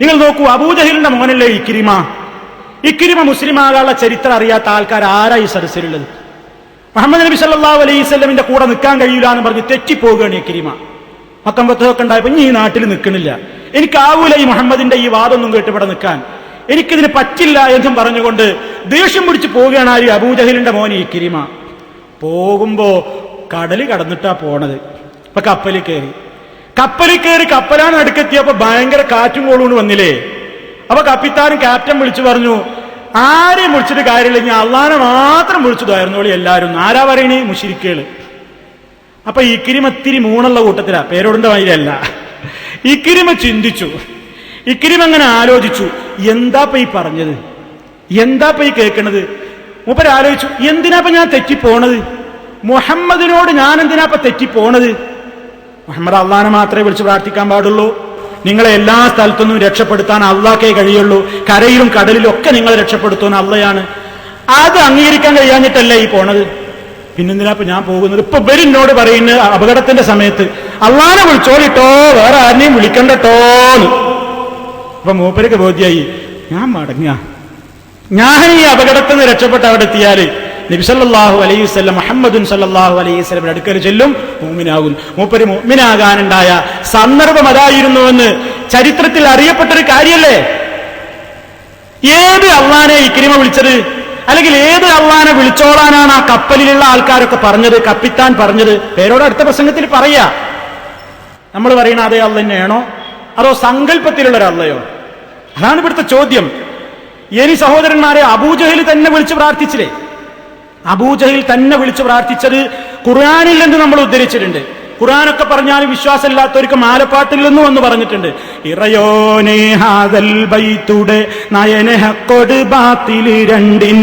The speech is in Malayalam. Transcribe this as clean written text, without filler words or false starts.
നിങ്ങൾ നോക്കൂ, അബൂജഹലിന്റെ മോനല്ലേ ഇക്രിമ. ഇക്രിമ മുസ്ലിമാകാനുള്ള ചരിത്രം അറിയാത്ത ആൾക്കാർ ആരാ ഈ സദസ്സിലുള്ളത്? മുഹമ്മദ് നബി സല്ലല്ലാഹു അലൈഹി വസല്ലമിന്റെ കൂടെ നിൽക്കാൻ കഴിയില്ല എന്ന് പറഞ്ഞ് തെറ്റിപ്പോവുകയാണ് ഇക്രിമ. മക്കമ്പത്തൊക്കെ ഉണ്ടായപ്പോ ഈ നാട്ടിൽ നിൽക്കണില്ല, എനിക്കാവൂല ഈ മുഹമ്മദിന്റെ ഈ വാദമൊന്നും കേട്ട് ഇവിടെ നിൽക്കാൻ, എനിക്കിതിന് പറ്റില്ല എന്നും പറഞ്ഞുകൊണ്ട് ദേഷ്യം പിടിച്ച് പോവുകയാണ് ആര്? അബൂജഹലിന്റെ മോന് ഇക്രിമ. പോകുമ്പോ കടല് കടന്നിട്ടാ പോണത്. ഇപ്പൊ കപ്പലിൽ കയറി കപ്പലാണ് അടുക്കെത്തിയപ്പോ ഭയങ്കര കാറ്റും കോളൂണ് വന്നില്ലേ. അപ്പൊ കപ്പിത്താനും ക്യാപ്റ്റൻ വിളിച്ചു പറഞ്ഞു, ആരെയും വിളിച്ചിട്ട് കാര്യമില്ല, ഞാൻ അള്ളാനെ മാത്രം വിളിച്ചതായിരുന്നോളി എല്ലാവരും. ആരാ പറയണേ? മുശ്രിക്കുകള്. അപ്പൊ ഇക്രിമ ഇത്തിരി മൂണുള്ള കൂട്ടത്തിലാ, പേരോടിന്റെ വഴിയല്ല. ഇക്രിമ ചിന്തിച്ചു, ഇക്രിമ അങ്ങനെ ആലോചിച്ചു, എന്താപ്പ ഈ പറഞ്ഞത്, എന്താപ്പ ഈ കേൾക്കണത്? മൂപ്പര് ആലോചിച്ചു, എന്തിനാപ്പ ഞാൻ തെറ്റിപ്പോണത്? മുഹമ്മദിനോട് ഞാൻ എന്തിനാപ്പ തെറ്റിപ്പോണത്? മുഹമ്മദ് അള്ളാനെ മാത്രമേ വിളിച്ച് പ്രാർത്ഥിക്കാൻ പാടുള്ളൂ. നിങ്ങളെ എല്ലാ സ്ഥലത്തുനിന്നും രക്ഷപ്പെടുത്താൻ അള്ളാഹ്ക്കേ കഴിയുള്ളൂ. കരയിലും കടലിലും ഒക്കെ നിങ്ങളെ രക്ഷപ്പെടുത്തുന്ന അള്ളയാണ്. അത് അംഗീകരിക്കാൻ കഴിയാഞ്ഞിട്ടല്ലേ ഈ പോണത്? പിന്നെന്തിനാപ്പ ഞാൻ പോകുന്നത്? ഇപ്പൊ ഇവരിന്നോട് പറയുന്ന അപകടത്തിന്റെ സമയത്ത് അള്ളാനെ വിളിച്ചോളിട്ടോ, വേറെ ആരെയും വിളിക്കണ്ടട്ടോന്ന്. അപ്പൊ മൂപ്പർക്ക് ബോധ്യായി, ഞാൻ മടങ്ങ, ഞാൻ ഈ അപകടത്തിൽ നിന്ന് രക്ഷപ്പെട്ട് അവിടെ എത്തിയാല് നബി സല്ലല്ലാഹു അലൈഹി വസല്ലം മുഹമ്മദുൻ സല്ലല്ലാഹു അലൈഹി വസല്ലം അടുക്കൽ ചെല്ലും, മുഅ്മിനാകും. മൂപ്പര് മുഅ്മിനാകാനുണ്ടായ സന്ദർഭം അതായിരുന്നുവെന്ന് ചരിത്രത്തിൽ അറിയപ്പെട്ടൊരു കാര്യല്ലേ. ഏത് അള്ളാനെ ഇക്രിമ വിളിച്ചത്? അല്ലെങ്കിൽ ഏത് അള്ളാനെ വിളിച്ചോളാനാണ് ആ കപ്പലിലുള്ള ആൾക്കാരൊക്കെ പറഞ്ഞത്, കപ്പിത്താൻ പറഞ്ഞത്? പേരോട് അടുത്ത പ്രസംഗത്തിൽ പറയാ. നമ്മൾ പറയുന്ന അതേ അള്ള തന്നെയാണോ, അതോ സങ്കല്പത്തിലുള്ള ഒരു അള്ളയോ? അതാണ് ഇവിടുത്തെ ചോദ്യം. ഇനി സഹോദരന്മാരെ, അബൂജഹൽ തന്നെ വിളിച്ച് പ്രാർത്ഥിച്ചില്ലേ? അബൂജഹൽ തന്നെ വിളിച്ചു പ്രാർത്ഥിച്ചത് ഖുർആനിൽ നിന്ന് നമ്മൾ ഉദ്ധരിച്ചിട്ടുണ്ട്. ഖുർആനൊക്കെ പറഞ്ഞാലും വിശ്വാസമില്ലാത്തവർക്ക് മാലപ്പാട്ടിൽ നിന്നും എന്ന് പറഞ്ഞിട്ടുണ്ട്. ഇറയോനെ ഹാദൽ ബൈത്തുടെ നയന ഹക്കൊട് ബാത്തിൽ രണ്ടിൻ